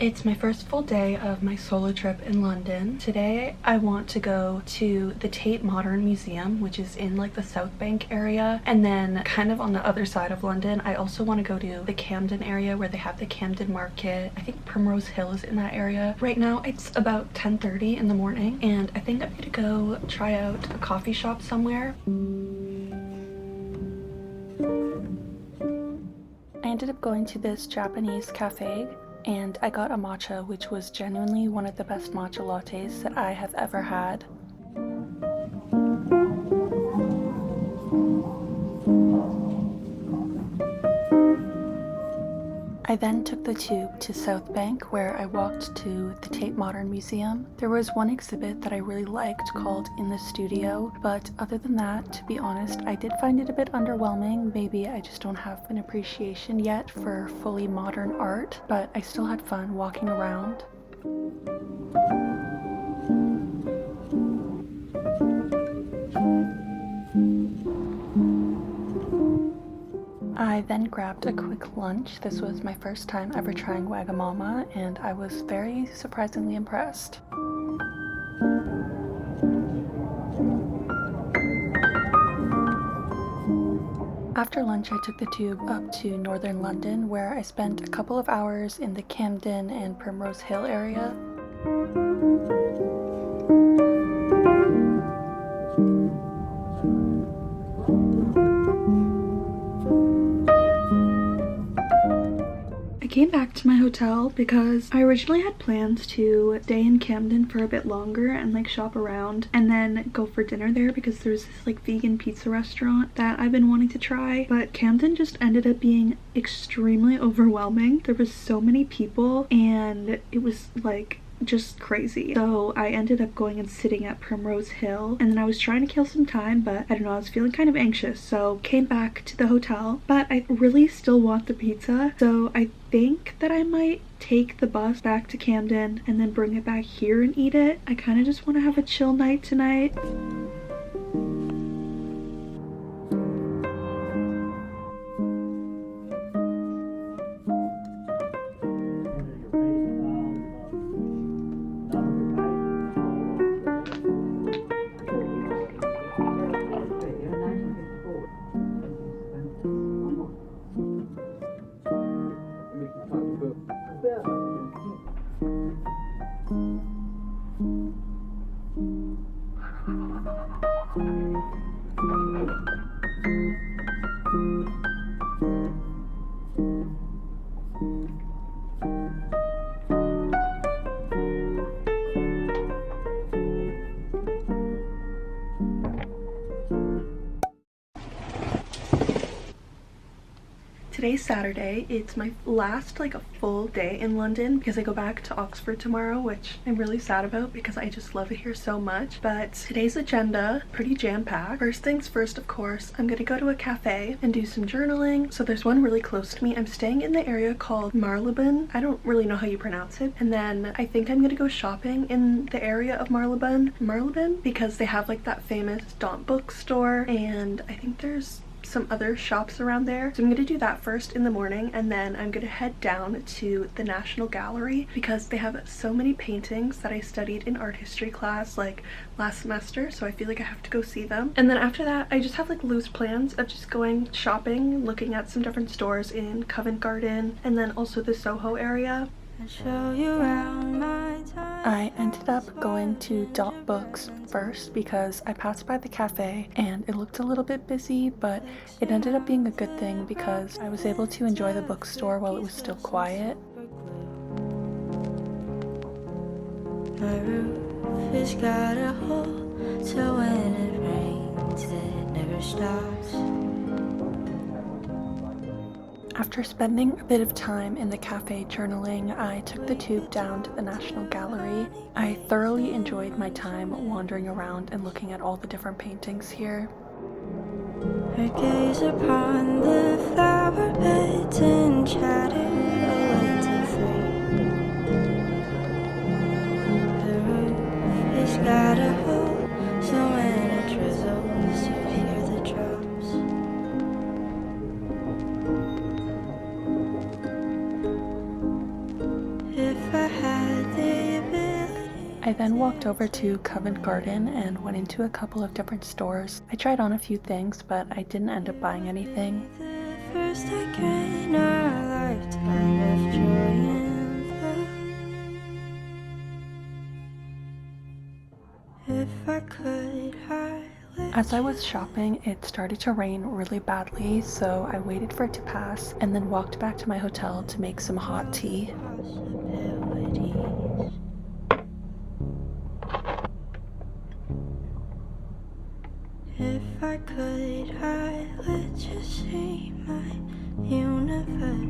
It's my first full day of my solo trip in London. Today I want to go to the Tate Modern Museum, which is in like the South Bank area, and then kind of on the other side of London I also want to go to the Camden area where they have the Camden Market. I think Primrose Hill is in that area. Right now it's about 10:30 in the morning and I think I'm gonna go try out a coffee shop somewhere. I ended up going to this Japanese cafe and I got a matcha, which was genuinely one of the best matcha lattes that I have ever had. I then took the tube to South Bank where I walked to the Tate Modern Museum. There was one exhibit that I really liked called In the Studio, but other than that, to be honest, I did find it a bit underwhelming. Maybe I just don't have an appreciation yet for fully modern art, but I still had fun walking around. I then grabbed a quick lunch. This was my first time ever trying Wagamama and I was very surprisingly impressed. After lunch I took the tube up to northern London where I spent a couple of hours in the Camden and Primrose Hill area. I came back to my hotel because I originally had plans to stay in Camden for a bit longer and like shop around and then go for dinner there because there's this like vegan pizza restaurant that I've been wanting to try, but Camden just ended up being extremely overwhelming. There was so many people and it was like just crazy. So I ended up going and sitting at Primrose Hill and then I was trying to kill some time, but I don't know, I was feeling kind of anxious, so came back to the hotel. But I really still want the pizza, so I think that I might take the bus back to Camden and then bring it back here and eat it. I kind of just want to have a chill night tonight. Today's Saturday. It's my last like a full day in London because I go back to Oxford tomorrow, which I'm really sad about because I just love it here so much. But today's agenda, pretty jam-packed. First things first, of course, I'm gonna go to a cafe and do some journaling. So there's one really close to me. I'm staying in the area called Marylebone. I don't really know how you pronounce it. And then I think I'm gonna go shopping in the area of Marylebone because they have like that famous Dot bookstore and I think there's some other shops around there. So I'm gonna do that first in the morning and then I'm gonna head down to the National Gallery because they have so many paintings that I studied in art history class like last semester, so I feel like I have to go see them. And then after that I just have like loose plans of just going shopping, looking at some different stores in Covent Garden and then also the Soho area. I ended up going to Dot Books first because I passed by the cafe and it looked a little bit busy, but it ended up being a good thing because I was able to enjoy the bookstore while it was still quiet. My roof has got a hole, so when it rains it never stops. After spending a bit of time in the cafe journaling, I took the tube down to the National Gallery. I thoroughly enjoyed my time wandering around and looking at all the different paintings here. Her gaze upon the flower beds and chatter away to free. The roof has got a hole, so when it drizzles you hear the drops. If I walked over to Covent Garden and went into a couple of different stores. I tried on a few things, but I didn't end up buying anything. The first again, our lifetime of joy and love. If I could, I would. As I was shopping, it started to rain really badly, so I waited for it to pass and then walked back to my hotel to make some hot tea. Possibilities. If I could, I would just see my universe.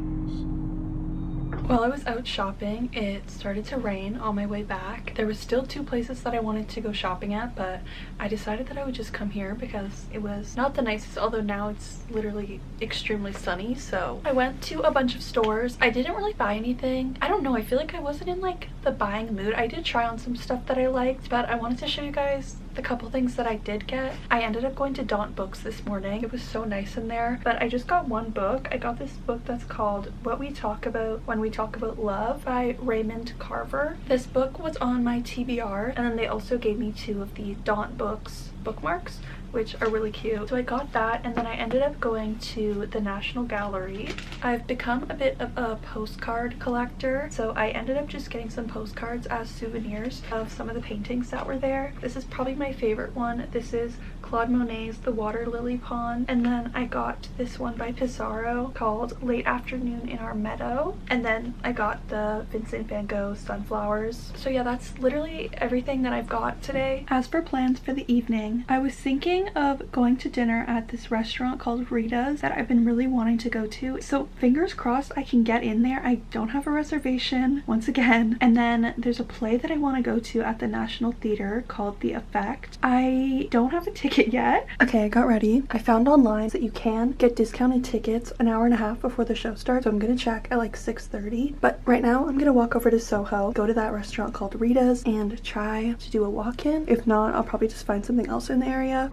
While I was out shopping, it started to rain on my way back. There was still 2 places that I wanted to go shopping at, but I decided that I would just come here because it was not the nicest, although now it's literally extremely sunny. So I went to a bunch of stores. I didn't really buy anything. I don't know, I feel like I wasn't in like the buying mood. I did try on some stuff that I liked, but I wanted to show you guys the couple things that I did get. I ended up going to Daunt Books this morning. It was so nice in there, but I just got one book. I got this book that's called What We Talk About When We Talk About Love by Raymond Carver. This book was on my TBR, and then they also gave me 2 of the Daunt Books bookmarks, which are really cute. So I got that, and then I ended up going to the National Gallery. I've become a bit of a postcard collector, so I ended up just getting some postcards as souvenirs of some of the paintings that were there. This is probably my favorite one. This is Claude Monet's The Water Lily Pond, and then I got this one by Pissarro called Late Afternoon in Our Meadow, and then I got the Vincent van Gogh Sunflowers. So yeah, that's literally everything that I've got today. As for plans for the evening, I was thinking of going to dinner at this restaurant called Rita's that I've been really wanting to go to, so fingers crossed I can get in there. I don't have a reservation once again. And then there's a play that I want to go to at the National Theatre called The Effect. I don't have a ticket yet. Okay, I got ready. I found online that you can get discounted tickets an hour and a half before the show starts, so I'm gonna check at like 6:30. But right now I'm gonna walk over to Soho, go to that restaurant called Rita's, and try to do a walk-in. If not, I'll probably just find something else in the area.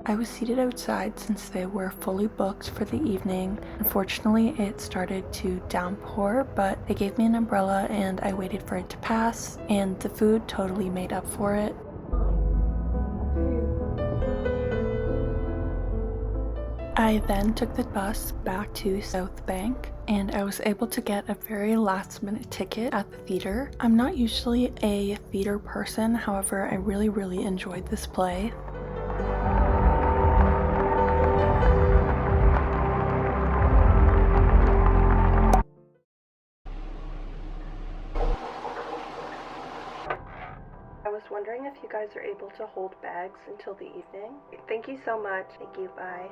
I was seated outside since they were fully booked for the evening. Unfortunately, it started to downpour, but they gave me an umbrella and I waited for it to pass, and the food totally made up for it. I then took the bus back to South Bank, and I was able to get a very last-minute ticket at the theater. I'm not usually a theater person, however, I really enjoyed this play. I was wondering if you guys are able to hold bags until the evening. Thank you so much. Thank you. Bye.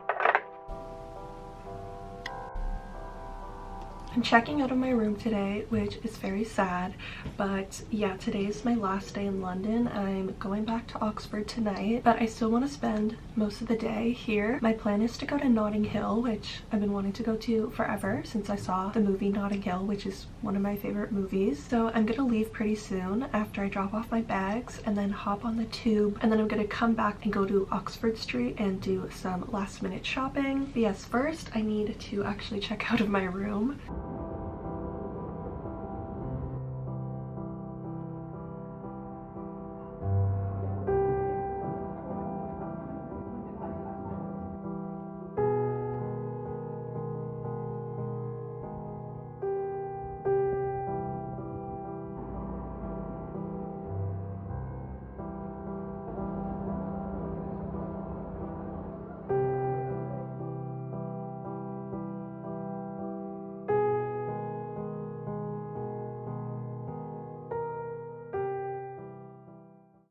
I'm checking out of my room today, which is very sad, but yeah, today is my last day in London. I'm going back to Oxford tonight, but I still want to spend most of the day here. My plan is to go to Notting Hill, which I've been wanting to go to forever since I saw the movie Notting Hill, which is one of my favorite movies. So I'm gonna leave pretty soon after I drop off my bags and then hop on the tube, and then I'm gonna come back and go to Oxford Street and do some last minute shopping. But yes, first I need to actually check out of my room.